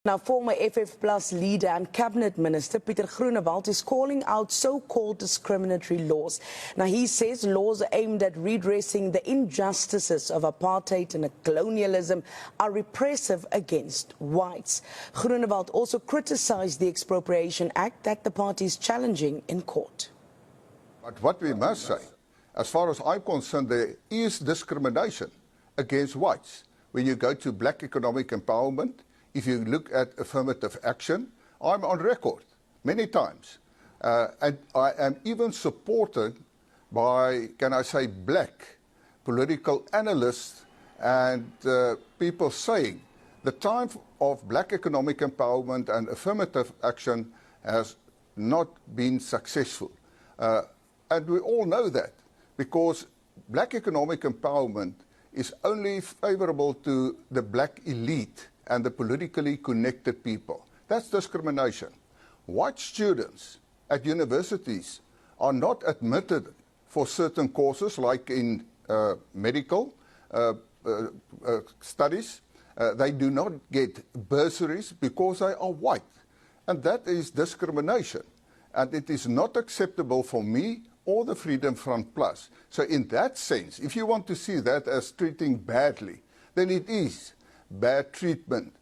Now, former FF Plus leader and cabinet minister Pieter Groenewald is calling out so-called discriminatory laws. Now, he says laws aimed at redressing the injustices of apartheid and colonialism are repressive against whites. Groenewald also criticized the Expropriation Act that the party is challenging in court. But what we must say, as far as I'm concerned, there is discrimination against whites. When you go to black economic empowerment, if you look at affirmative action, I'm on record many times. And I am even supported by, can I say, black political analysts and people saying the time of black economic empowerment and affirmative action has not been successful. And we all know that because black economic empowerment is only favorable to the black elite and the politically connected people. That's discrimination. White students at universities are not admitted for certain courses, like in medical studies. They do not get bursaries because they are white. And that is discrimination. And it is not acceptable for me or the Freedom Front Plus. So in that sense, if you want to see that as treating badly, then it is bad treatment